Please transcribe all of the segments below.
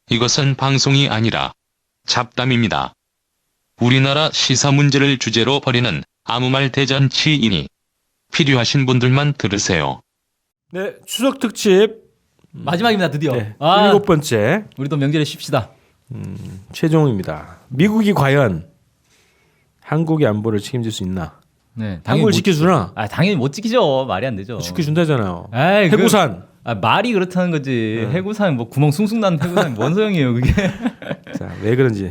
이것은 방송이 아니라 잡담입니다. 우리나라 시사 문제를 주제로 벌이는 아무 말 대잔치이니 필요하신 분들만 들으세요. 네, 추석 특집 마지막입니다, 드디어. 네, 아, 7번째 우리도 명절에 쉽시다. 최종입니다. 미국이 과연 한국의 안보를 책임질 수 있나? 네, 한국을 지켜주나? 당연히 못 지키죠. 말이 안 되죠. 지켜준다잖아요. 아이, 해구산. 말이 그렇다는 거지. 해구산 뭐 구멍 숭숭 난 해구산 뭔 소용이에요, 그게. 자, 왜 그런지.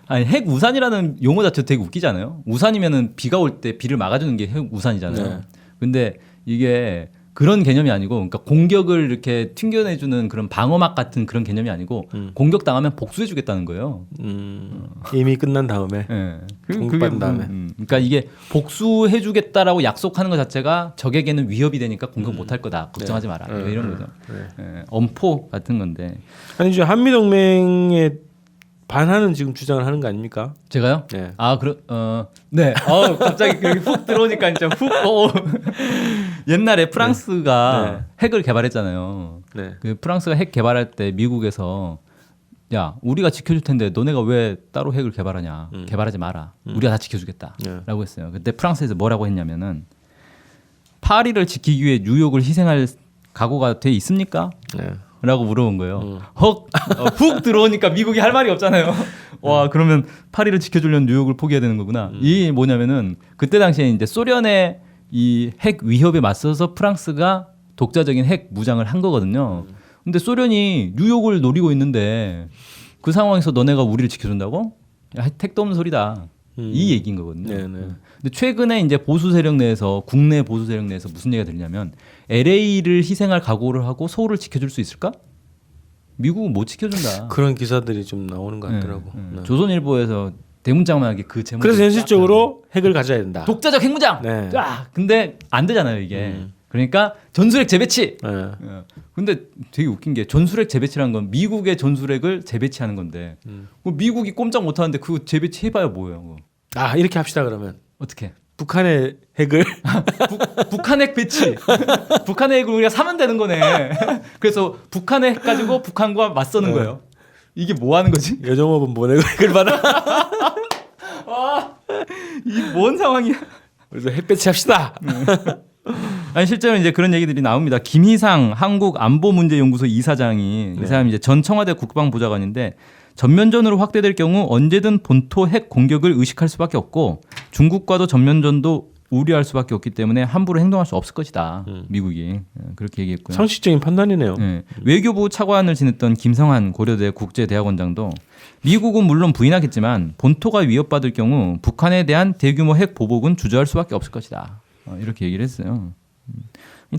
아니, 핵우산이라는 용어 자체도 되게 웃기잖아요. 우산이면은 비가 올 때 비를 막아주는 게 핵우산이잖아요. 네. 근데 이게 그런 개념이 아니고, 그러니까 공격을 이렇게 튕겨내주는 그런 방어막 같은 그런 개념이 아니고, 공격당하면 복수해주겠다는 거예요. 이미 끝난 다음에 예. 공격받은 다음에. 그러니까 이게 복수해주겠다라고 약속하는 것 자체가 적에게는 위협이 되니까 공격 못할 거다. 걱정하지 마라. 뭐 이런 거죠. 예. 엄포 같은 건데. 아니 이제 한미 동맹에 반하는 지금 주장을 하는 거 아닙니까? 제가요? 네. 네. 갑자기 그렇게 훅 들어오니까 진짜 훅. 옛날에 프랑스가 핵을 개발했잖아요. 네. 그 프랑스가 핵 개발할 때 미국에서 야, 우리가 지켜줄 텐데 너네가 왜 따로 핵을 개발하냐? 개발하지 마라. 우리가 다 지켜주겠다라고 했어요. 그때 프랑스에서 뭐라고 했냐면은 파리를 지키기 위해 뉴욕을 희생할 각오가 돼 있습니까? 네. 라고 물어본 거예요. 훅 들어오니까 미국이 할 말이 없잖아요. 와, 그러면 파리를 지켜주려면 뉴욕을 포기해야 되는 거구나. 이게 뭐냐면은 그때 당시에 이제 소련의 이 핵 위협에 맞서서 프랑스가 독자적인 핵 무장을 한 거거든요. 근데 소련이 뉴욕을 노리고 있는데 그 상황에서 너네가 우리를 지켜준다고? 야, 택도 없는 소리다. 이 얘기인 거거든요. 네네. 근데 최근에 이제 보수 세력 내에서 국내 보수 세력 내에서 무슨 얘기가 들리냐면 LA를 희생할 각오를 하고 서울을 지켜줄 수 있을까? 미국은 못 지켜준다. 그런 기사들이 좀 나오는 것 같더라고. 네. 조선일보에서 대문짝만하게 그 제목. 그래서 현실적으로 핵을 가져야 된다. 독자적 핵무장. 네. 근데 안 되잖아요 이게. 그러니까 전술핵 재배치. 네. 근데 되게 웃긴 게 전술핵 재배치라는 건 미국의 전술핵을 재배치하는 건데 미국이 꼼짝 못하는데 그 재배치 해봐야 뭐예요? 그거. 아 이렇게 합시다 그러면 어떻게? 북한의 핵을 북한 핵 배치. 북한의 핵을 우리가 사면 되는 거네. 그래서 북한의 핵 가지고 북한과 맞서는 거예요. 이게 뭐 하는 거지? 여정업은 보내고 핵을 받아. 이 뭔 상황이야? 그래서 핵 배치합시다. 아니 실제로 이제 그런 얘기들이 나옵니다. 김희상 한국안보문제연구소 이사장이 이 사람이 이제 전 청와대 국방보좌관인데 전면전으로 확대될 경우 언제든 본토 핵 공격을 의식할 수밖에 없고 중국과도 전면전도 우려할 수밖에 없기 때문에 함부로 행동할 수 없을 것이다. 미국이 그렇게 얘기했고요. 상식적인 판단이네요. 네. 외교부 차관을 지냈던 김성한 고려대 국제대학원장도 미국은 물론 부인하겠지만 본토가 위협받을 경우 북한에 대한 대규모 핵 보복은 주저할 수밖에 없을 것이다. 이렇게 얘기를 했어요.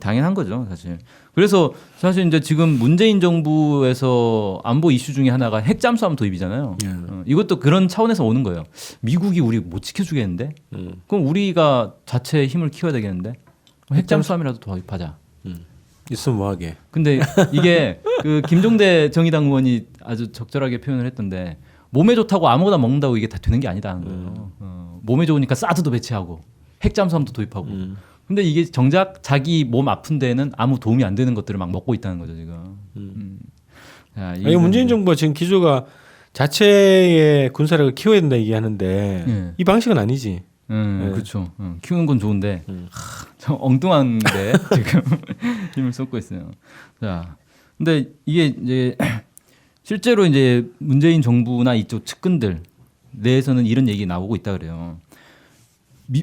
당연한 거죠, 사실. 그래서 사실 이제 지금 문재인 정부에서 안보 이슈 중에 하나가 핵 잠수함 도입이잖아요. 이것도 그런 차원에서 오는 거예요. 미국이 우리 못 지켜주겠는데? 그럼 우리가 자체 힘을 키워야 되겠는데? 핵 잠수함이라도 도입하자. 있으면 뭐하게. 근데 이게 그 김종대 정의당 의원이 아주 적절하게 표현을 했던데 몸에 좋다고 아무거나 먹는다고 이게 다 되는 게 아니다는 거예요. 몸에 좋으니까 사드도 배치하고 핵 잠수함도 도입하고. 근데 이게 정작 자기 몸 아픈 데에는 아무 도움이 안 되는 것들을 막 먹고 있다는 거죠 지금. 자, 아니, 문재인 정부가 지금 기조가 자체의 군사력을 키워야 된다 얘기하는데 이 방식은 아니지. 그렇죠. 키우는 건 좋은데 저 엉뚱한데 지금 힘을 쏟고 있어요. 자, 근데 이게 이제 실제로 이제 문재인 정부나 이쪽 측근들 내에서는 이런 얘기 나오고 있다 그래요.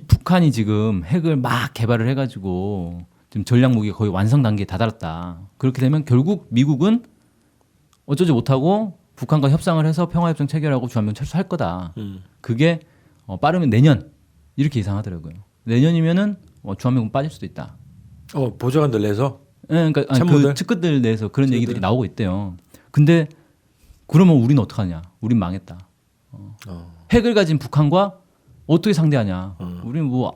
북한이 지금 핵을 막 개발을 해가지고 지금 전략 무기가 거의 완성 단계에 다다랐다. 그렇게 되면 결국 미국은 어쩌지 못하고 북한과 협상을 해서 평화협정 체결하고 주한미군 철수할 거다. 그게 빠르면 내년 이렇게 예상하더라고요. 내년이면은 주한미군 빠질 수도 있다. 보좌관들 내서? 네, 그러니까 참모들? 그 측근들 내에서 그런 얘기들이 나오고 있대요. 근데 그러면 우리는 어떡하냐? 우린 망했다. 핵을 가진 북한과 어떻게 상대하냐? 우리는 뭐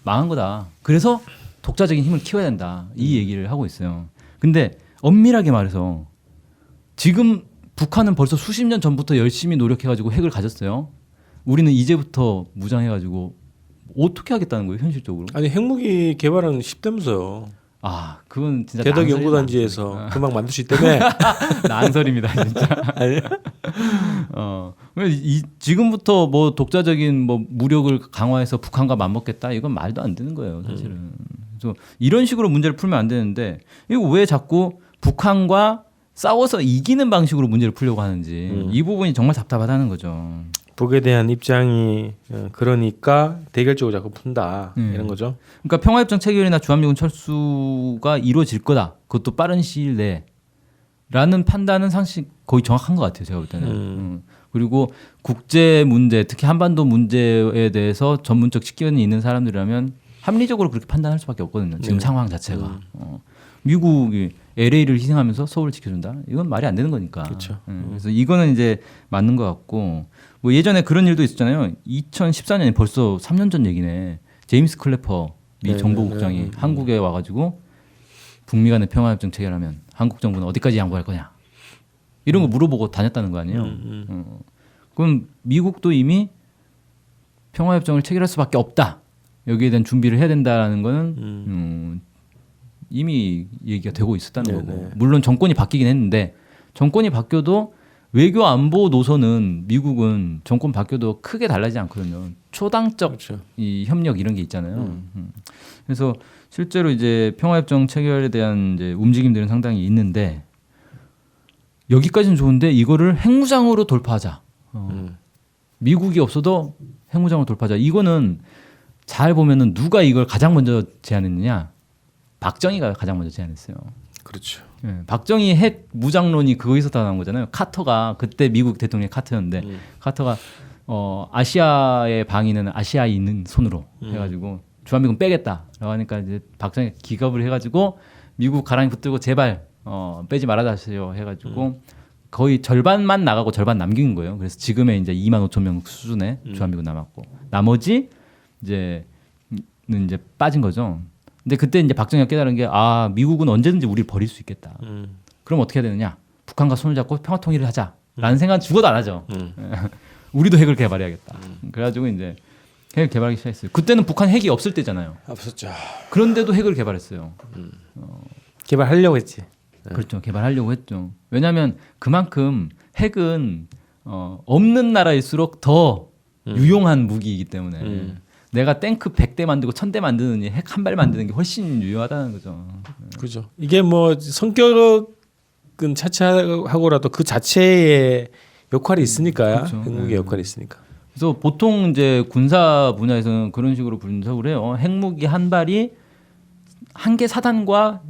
망한 거다. 그래서 독자적인 힘을 키워야 된다. 이 얘기를 하고 있어요. 근데 엄밀하게 말해서 지금 북한은 벌써 수십 년 전부터 열심히 노력해가지고 핵을 가졌어요. 우리는 이제부터 무장해가지고 어떻게 하겠다는 거예요, 현실적으로? 아니 핵무기 개발은 쉽다면서요. 아, 그건 진짜 대덕 낭설이다, 연구단지에서 낭설. 금방 만들 수 있다며. 낭설입니다, 진짜. 아니? 지금부터 뭐 독자적인 뭐 무력을 강화해서 북한과 맞먹겠다 이건 말도 안 되는 거예요, 사실은. 그래서 이런 식으로 문제를 풀면 안 되는데 이거 왜 자꾸 북한과 싸워서 이기는 방식으로 문제를 풀려고 하는지 이 부분이 정말 답답하다는 거죠. 북에 대한 입장이 그러니까 대결적으로 자꾸 푼다 이런 거죠. 그러니까 평화협정 체결이나 주한미군 철수가 이루어질 거다. 그것도 빠른 시일 내라는 판단은 사실 거의 정확한 것 같아요. 제가 볼 때는. 그리고 국제 문제, 특히 한반도 문제에 대해서 전문적 식견이 있는 사람들이라면 합리적으로 그렇게 판단할 수밖에 없거든요. 지금 상황 자체가. 미국이 LA를 희생하면서 서울을 지켜준다. 이건 말이 안 되는 거니까. 그렇죠. 그래서 이거는 이제 맞는 것 같고 뭐 예전에 그런 일도 있었잖아요. 2014년이 벌써 3년 전 얘기네. 제임스 클래퍼 미 정보국장이 한국에 와가지고 북미 간의 평화협정 체결하면 한국 정부는 어디까지 양보할 거냐 이런 거 물어보고 다녔다는 거 아니에요. 그럼 미국도 이미 평화협정을 체결할 수밖에 없다. 여기에 대한 준비를 해야 된다라는 거는 이미 얘기가 되고 있었다는 거고. 물론 정권이 바뀌긴 했는데 정권이 바뀌어도 외교 안보 노선은 미국은 정권 바뀌어도 크게 달라지지 않거든요. 초당적 그렇죠. 이 협력 이런 게 있잖아요. 그래서 실제로 이제 평화협정 체결에 대한 이제 움직임들은 상당히 있는데 여기까지는 좋은데 이거를 핵무장으로 돌파하자. 미국이 없어도 핵무장으로 돌파하자. 이거는 잘 보면은 누가 이걸 가장 먼저 제안했느냐? 박정희가 가장 먼저 제안했어요. 그렇죠. 예, 박정희 핵 무장론이 거기서 다 나온 거잖아요. 카터가 그때 미국 대통령이 카터였는데 카터가 아시아의 방위는 아시아에 있는 손으로 해가지고 주한미군 빼겠다라고 하니까 이제 박정희 기겁을 해가지고 미국 가랑이 붙들고 제발 빼지 말아주세요 해가지고 거의 절반만 나가고 절반 남긴 거예요. 그래서 지금의 이제 2만 5천 명 수준의 주한미군 남았고 나머지 이제 빠진 거죠. 근데 그때 이제 박정희가 깨달은 게 미국은 언제든지 우리를 버릴 수 있겠다. 그럼 어떻게 해야 되느냐? 북한과 손을 잡고 평화 통일을 하자라는 생각은 죽어도 안 하죠. 우리도 핵을 개발해야겠다. 그래가지고 이제 핵을 개발하기 시작했어요. 그때는 북한 핵이 없을 때잖아요. 없었죠. 그런데도 핵을 개발했어요. 개발하려고 했지. 그렇죠. 개발하려고 했죠. 왜냐하면 그만큼 핵은 없는 나라일수록 더 유용한 무기이기 때문에 내가 탱크 100대 만들고 1000대 만드는 핵 한 발 만드는 게 훨씬 유효하다는 거죠. 그죠. 이게 뭐 성격은 차치하고라도 그 자체의 역할이 있으니까요. 그렇죠. 핵무기 역할이 있으니까. 그래서 보통 이제 군사 분야에서는 그런 식으로 분석을 해요. 핵무기 한 발이 한 개 사단과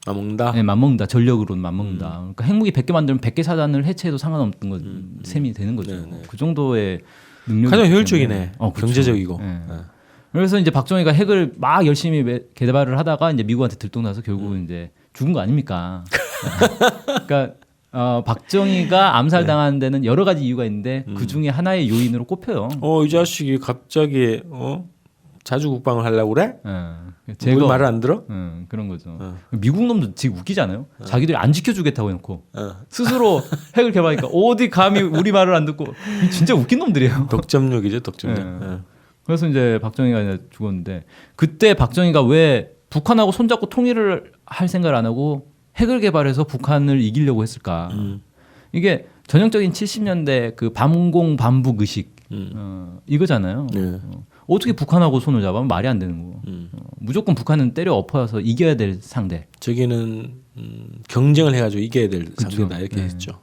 맞먹는다. 네, 맞먹는다. 전력으로 맞먹는다. 그러니까 핵무기 100개 만들면 100개 사단을 해체해도 상관없는 거 셈이 되는 거죠. 네네. 그 정도의 능력이 가장 있기 효율적이네. 때문에. 그렇죠. 경제적이고. 네. 네. 그래서 이제 박정희가 핵을 막 열심히 개발을 하다가 이제 미국한테 들통나서 결국은 이제 죽은 거 아닙니까? 그러니까 박정희가 암살당한 데는 여러 가지 이유가 있는데 그 중에 하나의 요인으로 꼽혀요. 이 자식이 갑자기 자주 국방을 하려고 그래? 제가 뭘 말을 안 들어? 그런 거죠. 미국 놈도 지금 웃기잖아요. 자기들이 안 지켜주겠다고 해놓고 스스로 핵을 개발하니까 어디 감히 우리 말을 안 듣고 진짜 웃긴 놈들이에요. 독점력이죠, 독점력. 그래서 이제 박정희가 이제 죽었는데 그때 박정희가 왜 북한하고 손잡고 통일을 할 생각을 안 하고 핵을 개발해서 북한을 이기려고 했을까? 이게 전형적인 70년대 그 반공 반북 의식 이거잖아요. 어떻게 북한하고 손을 잡으면 말이 안 되는 거고. 무조건 북한은 때려 엎어서 이겨야 될 상대. 저기는 경쟁을 해가지고 이겨야 될 그쵸. 상대다 이렇게 했죠.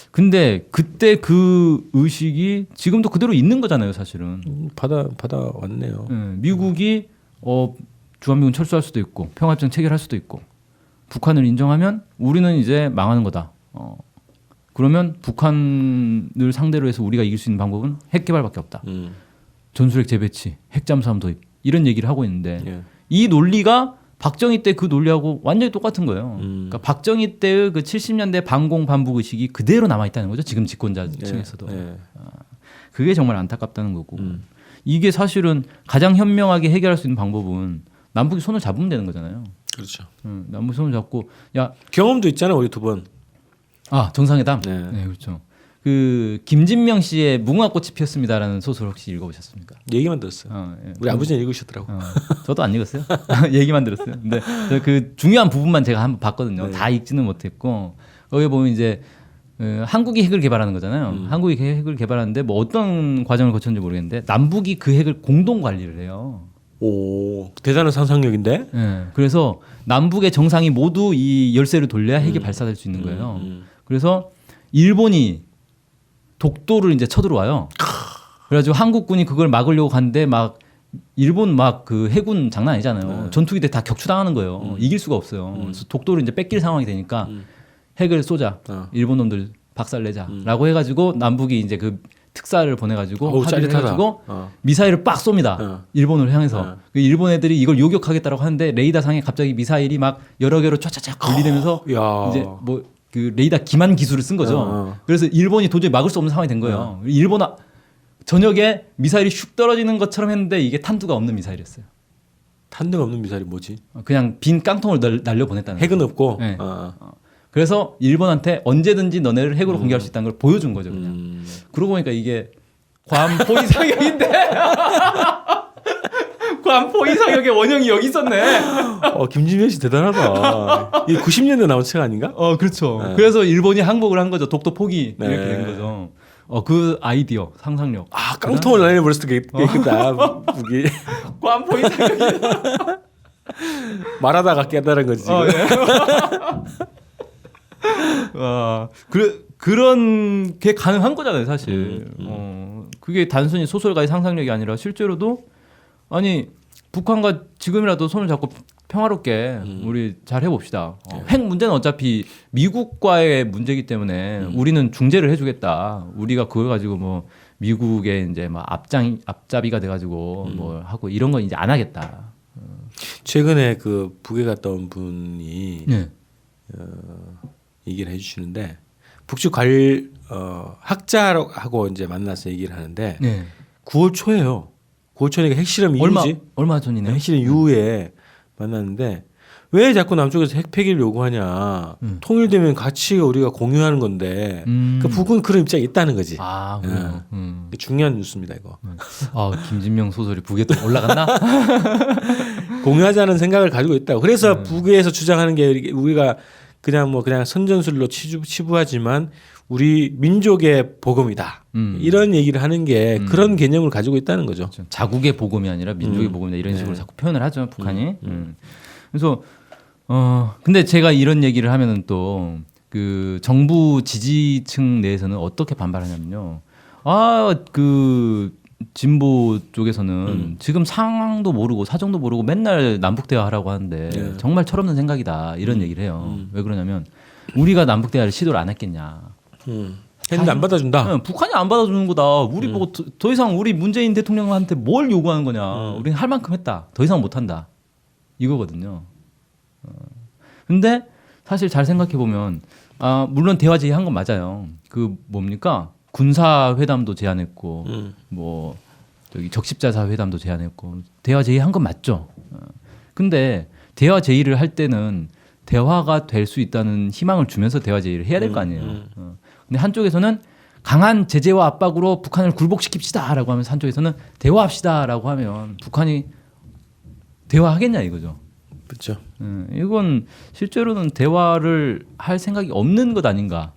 근데 그때 그 의식이 지금도 그대로 있는 거잖아요, 사실은. 받아왔네요. 미국이 주한미군 철수할 수도 있고 평화협정 체결할 수도 있고 북한을 인정하면 우리는 이제 망하는 거다. 그러면 북한을 상대로 해서 우리가 이길 수 있는 방법은 핵 개발밖에 없다. 전술핵 재배치, 핵잠수함 도입 이런 얘기를 하고 있는데 이 논리가 박정희 때 그 논리하고 완전히 똑같은 거예요. 그러니까 박정희 때의 그 70년대 반공 반북 의식이 그대로 남아 있다는 거죠. 지금 집권자 층에서도. 그게 정말 안타깝다는 거고. 이게 사실은 가장 현명하게 해결할 수 있는 방법은 남북이 손을 잡으면 되는 거잖아요. 그렇죠. 남북이 손을 잡고 경험도 있잖아요, 우리 두 번. 정상회담. 네. 네, 그렇죠. 그 김진명 씨의 무궁화꽃이 피었습니다라는 소설 혹시 읽어보셨습니까? 얘기만 들었어요. 예. 우리 아버지는 읽으셨더라고. 저도 안 읽었어요. 얘기만 들었어요. 근데 그 중요한 부분만 제가 한번 봤거든요. 네. 다 읽지는 못했고 거기 보면 이제 한국이 핵을 개발하는 거잖아요. 한국이 핵을 개발하는데 뭐 어떤 과정을 거쳤는지 모르겠는데 남북이 그 핵을 공동 관리를 해요. 오, 대단한 상상력인데. 예. 그래서 남북의 정상이 모두 이 열쇠를 돌려야 핵이 발사될 수 있는 거예요. 그래서 일본이 독도를 이제 쳐들어와요. 그래가지고 한국군이 그걸 막으려고 갔는데 막 일본 막 그 해군 장난 아니잖아요. 전투기들 다 격추당하는 거예요. 이길 수가 없어요. 그래서 독도를 이제 뺏길 상황이 되니까 핵을 쏘자. 일본 놈들 박살내자라고 해가지고 남북이 이제 그 특사를 보내가지고 어우, 합의를 짜릿하다. 해가지고 미사일을 빡 쏩니다. 일본을 향해서. 어. 그 일본 애들이 이걸 요격하겠다고 하는데 레이더상에 갑자기 미사일이 막 여러 개로 쫙쫙쫙 분리되면서 야. 이제 뭐 그 레이더 기만 기술을 쓴 거죠. 그래서 일본이 도저히 막을 수 없는 상황이 된 거예요. 일본 저녁에 미사일이 슉 떨어지는 것처럼 했는데 이게 탄두가 없는 미사일이었어요. 탄등 없는 미사일이 뭐지? 그냥 빈 깡통을 날려 보냈다는 거예요. 핵은 없고. 네. 그래서 일본한테 언제든지 너네를 핵으로 공격할 수 있다는 걸 보여준 거죠. 그냥. 그러고 보니까 이게 괌포 이상역인데 괌포 이상역의 원형이 여기 있었네. 김진명 씨 대단하다. 이 90년대 나온 책 아닌가? 그렇죠. 네. 그래서 일본이 항복을 한 거죠. 독도 포기 네. 이렇게 된 거죠. 그 아이디어, 상상력. 깡통을 날려버릴 수도 있겠다. 무기. 괌포 이상역이. 말하다가 깨달은 거지. 지금. 그런 게 가능한 거잖아요, 사실. 그게 단순히 소설가의 상상력이 아니라 실제로도 아니 북한과 지금이라도 손을 잡고 평화롭게 우리 잘 해봅시다. 핵 문제는 어차피 미국과의 문제이기 때문에 우리는 중재를 해주겠다. 우리가 그걸 가지고 뭐 미국의 이제 막 앞잡이가 돼가지고 뭐 하고 이런 건 이제 안 하겠다. 최근에 그 북에 갔다 온 분이 네. 얘기를 해주시는데 북측 학자하고 이제 만나서 얘기를 하는데 네. 9월 초예요. 9월 초니까 핵실험 이후지. 얼마 전이네요. 핵실험 이후에 만났는데 왜 자꾸 남쪽에서 핵 폐기를 요구하냐. 통일되면 같이 우리가 공유하는 건데 그러니까 북은 그런 입장이 있다는 거지. 그래요. 중요한 뉴스입니다 이거. 김진명 소설이 북에 또 올라갔나? 공유하자는 생각을 가지고 있다고. 그래서 북에서 주장하는 게 우리가 그냥 선전술로 치부하지만 우리 민족의 복음이다. 이런 얘기를 하는 게 그런 개념을 가지고 있다는 거죠. 자국의 복음이 아니라 민족의 복음이다 이런 식으로 자꾸 표현을 하죠 북한이. 그래서 근데 제가 이런 얘기를 하면은 또 그 정부 지지층 내에서는 어떻게 반발하냐면요. 그 진보 쪽에서는 지금 상황도 모르고 사정도 모르고 맨날 남북 대화하라고 하는데 정말 철없는 생각이다 이런 얘기를 해요. 왜 그러냐면 우리가 남북 대화를 시도를 안 했겠냐. 했는데 안 받아준다. 북한이 안 받아주는 거다. 우리 뭐 더 이상 우리 문재인 대통령한테 뭘 요구하는 거냐. 우리는 할 만큼 했다. 더 이상 못 한다. 이거거든요. 근데 사실 잘 생각해 보면 물론 대화 제의한 건 맞아요. 그 뭡니까? 군사 회담도 제안했고 뭐 저기 적십자사 회담도 제안했고 대화 제의한 건 맞죠. 근데 대화 제의를 할 때는 대화가 될 수 있다는 희망을 주면서 대화 제의를 해야 될 거 아니에요. 근데 한쪽에서는 강한 제재와 압박으로 북한을 굴복시킵시다라고 하면서 한쪽에서는 대화합시다라고 하면 북한이 대화하겠냐 이거죠. 그렇죠. 이건 실제로는 대화를 할 생각이 없는 것 아닌가.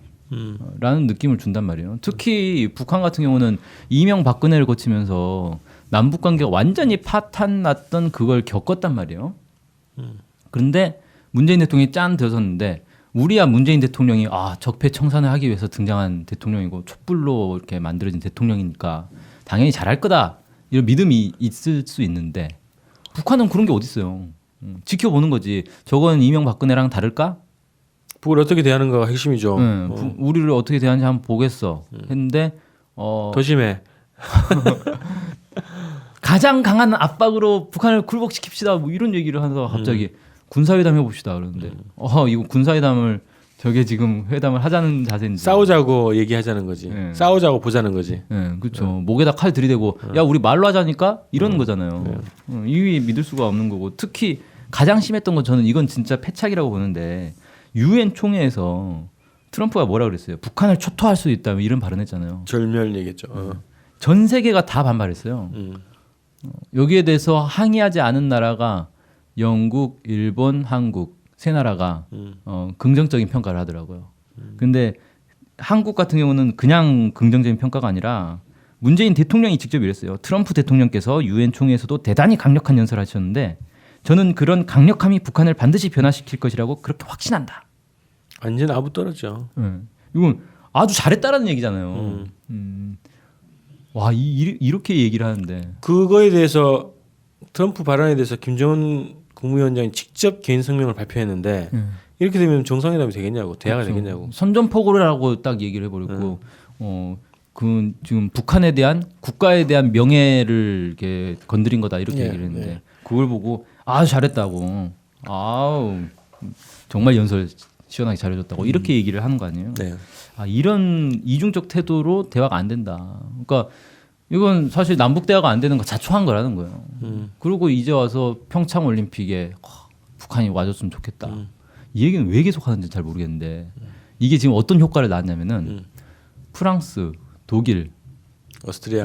라는 느낌을 준단 말이에요. 특히 북한 같은 경우는 이명박근혜를 거치면서 남북 관계가 완전히 파탄 났던 그걸 겪었단 말이에요. 그런데 문재인 대통령이 짠 들어섰는데 우리야 문재인 대통령이 적폐 청산을 하기 위해서 등장한 대통령이고 촛불로 이렇게 만들어진 대통령이니까 당연히 잘할 거다 이런 믿음이 있을 수 있는데 북한은 그런 게 어디 있어요. 지켜보는 거지. 저건 이명박근혜랑 다를까? 북을 어떻게 대하는가가 핵심이죠. 우리를 어떻게 대하는지 한번 보겠어 했는데 더 심해. 가장 강한 압박으로 북한을 굴복시킵시다 뭐 이런 얘기를 하면서 갑자기 군사회담 해봅시다 그러는데 이거 군사회담을 저게 지금 회담을 하자는 자세인지 싸우자고 얘기하자는 거지. 네. 싸우자고 보자는 거지. 그렇죠. 목에다 칼 들이대고 야 우리 말로 하자니까 이러는 거잖아요. 이위 믿을 수가 없는 거고 특히 가장 심했던 건 저는 이건 진짜 패착이라고 보는데 유엔 총회에서 트럼프가 뭐라 그랬어요? 북한을 초토할 수 있다 이런 발언했잖아요. 절멸 얘기했죠. 전 세계가 다 반발했어요. 여기에 대해서 항의하지 않은 나라가 영국, 일본, 한국 세 나라가 긍정적인 평가를 하더라고요. 근데 한국 같은 경우는 그냥 긍정적인 평가가 아니라 문재인 대통령이 직접 이랬어요. 트럼프 대통령께서 유엔 총회에서도 대단히 강력한 연설을 하셨는데 저는 그런 강력함이 북한을 반드시 변화시킬 것이라고 그렇게 확신한다. 완전 아부 떨어져. 이건 아주 잘했다라는 얘기잖아요. 와, 이렇게 얘기를 하는데 그거에 대해서 트럼프 발언에 대해서 김정은 국무위원장이 직접 개인 성명을 발표했는데 이렇게 되면 정상회담이 되겠냐고, 대화가 그렇죠. 되겠냐고. 선전포고라고 딱 얘기를 해버렸고, 그 지금 북한에 대한 국가에 대한 명예를 이렇게 건드린 거다 이렇게 얘기를 했는데 그걸 보고 아주 잘했다고, 아우 정말 연설 시원하게 잘해줬다고 이렇게 얘기를 하는 거 아니에요? 네. 아, 이런 이중적 태도로 대화가 안 된다. 그러니까 이건 사실 남북 대화가 안 되는 거 자초한 거라는 거예요. 그리고 이제 와서 평창 올림픽에 북한이 와줬으면 좋겠다. 이 얘기는 왜 계속 하는지 잘 모르겠는데 이게 지금 어떤 효과를 낳았냐면은 프랑스, 독일,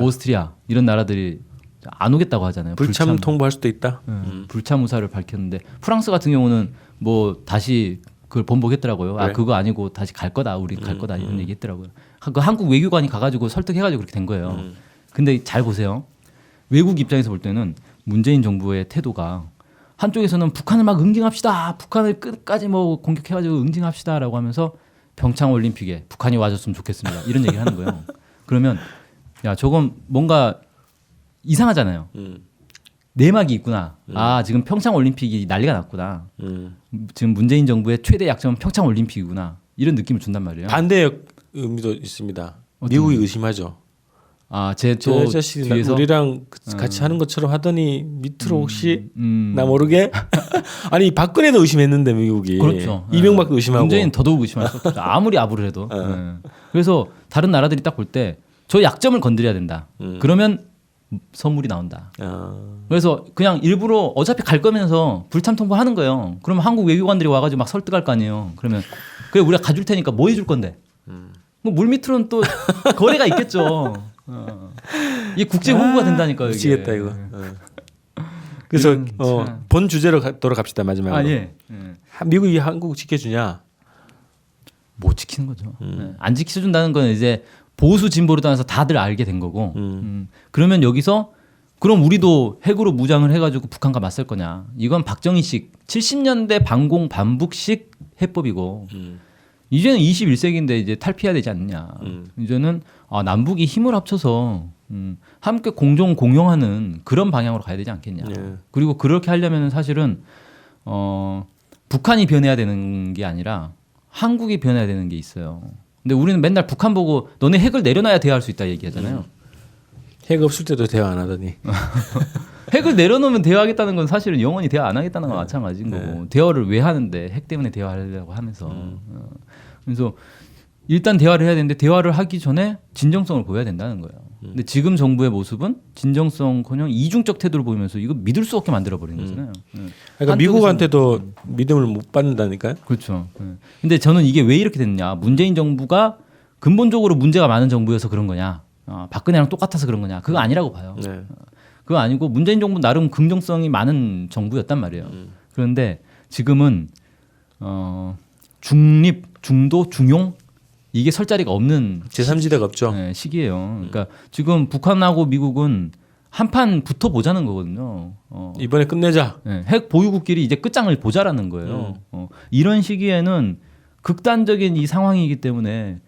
오스트리아 이런 나라들이 안 오겠다고 하잖아요. 불참 통보할 수도 있다. 불참 의사를 밝혔는데 프랑스 같은 경우는 뭐 다시 그걸 번복했더라고요. 그래? 아 그거 아니고 다시 갈 거다. 우리 갈 거다 이런 얘기했더라고요. 그 한국 외교관이 가가지고 설득해가지고 그렇게 된 거예요. 근데 잘 보세요. 외국 입장에서 볼 때는 문재인 정부의 태도가 한쪽에서는 북한을 막 응징합시다. 북한을 끝까지 뭐 공격해가지고 응징합시다라고 하면서 평창 올림픽에 북한이 와줬으면 좋겠습니다. 이런 얘기를 하는 거예요. 그러면 야 저건 뭔가 이상하잖아요. 내막이 있구나. 아 지금 평창 올림픽이 난리가 났구나. 지금 문재인 정부의 최대 약점은 평창 올림픽이구나. 이런 느낌을 준단 말이에요. 반대의 의미도 있습니다. 미국이 의심하죠. 아, 제 저 또 자식이 뒤에서 우리랑 같이 하는 것처럼 하더니 밑으로 혹시 나 모르게 아니 박근혜도 의심했는데 미국이 그렇죠. 이명박도 의심하고 문재인 더더욱 의심할 수 없죠. 아무리 아부를 해도. 그래서 다른 나라들이 딱 볼 때 저 약점을 건드려야 된다. 그러면 선물이 나온다. 그래서 그냥 일부러 어차피 갈 거면서 불참 통보하는 거예요. 그러면 한국 외교관들이 와가지고 막 설득할 거 아니에요. 그러면 그래 우리가 가줄 테니까 뭐 해줄 건데. 뭐 물밑으로는 또 거래가 있겠죠. 이게 국제 호구가 된다니까요. 이게. 미치겠다 이거. 그래서 본 주제로 돌아갑시다 마지막으로. 아 예. 미국이 한국 지켜주냐? 못 지키는 거죠. 안 지켜준다는 건 이제 보수 진보를 떠나서 다들 알게 된 거고. 그러면 여기서 그럼 우리도 핵으로 무장을 해가지고 북한과 맞설 거냐? 이건 박정희식 70년대 반공 반북식 해법이고. 이제는 21세기인데 이제 탈피해야 되지 않느냐. 이제는 남북이 힘을 합쳐서 함께 공존 공용하는 그런 방향으로 가야 되지 않겠냐. 그리고 그렇게 하려면 사실은 북한이 변해야 되는 게 아니라 한국이 변해야 되는 게 있어요. 근데 우리는 맨날 북한 보고 너네 핵을 내려놔야 대화할 수 있다 얘기하잖아요. 핵 없을 때도 대화 안 하더니. 핵을 내려놓으면 대화하겠다는 건 사실은 영원히 대화 안 하겠다는 건 마찬가지인 거고. 대화를 왜 하는데 핵 때문에 대화하려고 하면서. 그래서 일단 대화를 해야 되는데 대화를 하기 전에 진정성을 보여야 된다는 거예요. 근데 지금 정부의 모습은 진정성커녕 이중적 태도를 보이면서 이거 믿을 수 없게 만들어 버리는 거잖아요. 그러니까 미국한테도 믿음을 못 받는다니까요. 그렇죠. 근데 저는 이게 왜 이렇게 됐냐? 문재인 정부가 근본적으로 문제가 많은 정부여서 그런 거냐? 박근혜랑 똑같아서 그런 거냐? 그거 아니라고 봐요. 그거 아니고 문재인 정부 나름 긍정성이 많은 정부였단 말이에요. 그런데 지금은 중립, 중도, 중용 이게 설 자리가 없는 제3지대가 없죠. 시기예요. 그러니까 지금 북한하고 미국은 한판 붙어 보자는 거거든요. 이번에 끝내자. 핵 보유국끼리 이제 끝장을 보자라는 거예요. 이런 시기에는 극단적인 이 상황이기 때문에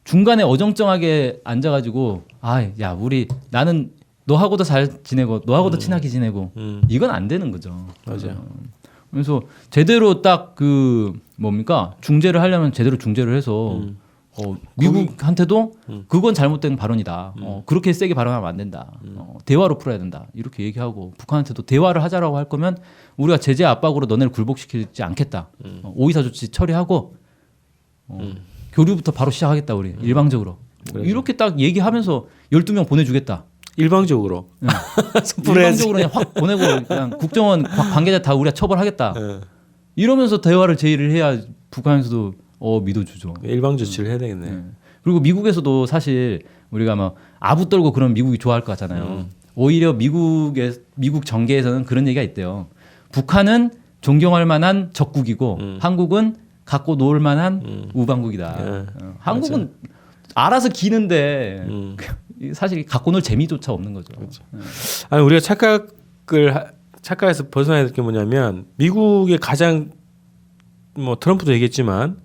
중간에 어정쩡하게 앉아가지고 야 우리 나는 너하고도 잘 지내고 너하고도 친하게 지내고 이건 안 되는 거죠. 맞아요. 그래서 제대로 딱 그 뭡니까 중재를 하려면 제대로 중재를 해서 미국한테도 그건 잘못된 발언이다. 그렇게 세게 발언하면 안 된다. 대화로 풀어야 된다. 이렇게 얘기하고 북한한테도 대화를 하자라고 할 거면 우리가 제재 압박으로 너네를 굴복시키지 않겠다. 오이사 조치 처리하고 교류부터 바로 시작하겠다. 우리 일방적으로. 그래서. 이렇게 딱 얘기하면서 12명 보내주겠다. 일방적으로. 일방적으로 그냥 확 보내고 그냥 국정원 관계자 다 우리가 처벌하겠다. 이러면서 대화를 제의를 해야 북한에서도 믿어주죠. 일방 조치를 해야 되겠네. 네. 그리고 미국에서도 사실 우리가 뭐 아부 떨고 그런 미국이 좋아할 것 같잖아요. 오히려 미국 정계에서는 그런 얘기가 있대요. 북한은 존경할 만한 적국이고 한국은 갖고 놀 만한 우방국이다. 예. 한국은 알아서 기는데 사실 갖고 놀 재미조차 없는 거죠. 아니 우리가 착각에서 벗어나야 될 게 뭐냐면 미국의 가장 뭐 트럼프도 얘기했지만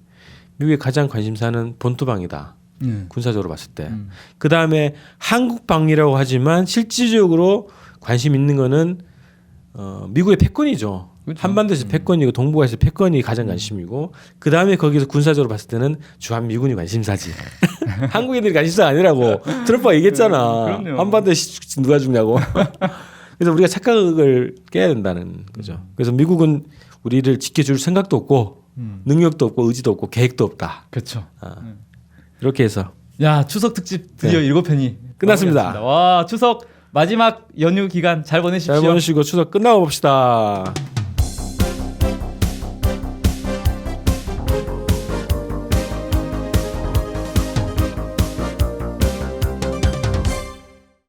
미국의 가장 관심사는 본토방이다. 군사적으로 봤을 때. 그 다음에 한국방이라고 하지만 실질적으로 관심 있는 거는 미국의 패권이죠. 그렇죠. 한반도에서 패권이고 동북아에서 패권이 가장 관심이고 그 다음에 거기서 군사적으로 봤을 때는 주한미군이 관심사지. 한국 애들이 관심사 아니라고 트럼프가 얘기했잖아. 그럼요. 한반도에 누가 죽냐고. 그래서 우리가 착각을 깨야 된다는 거죠. 그래서 미국은 우리를 지켜줄 생각도 없고 능력도 없고 의지도 없고 계획도 없다. 그렇죠. 이렇게 해서 야 추석 특집 드디어 네. 7편이 끝났습니다. 와 추석 마지막 연휴 기간 잘 보내십시오. 잘 보내시고 추석 끝나고 봅시다.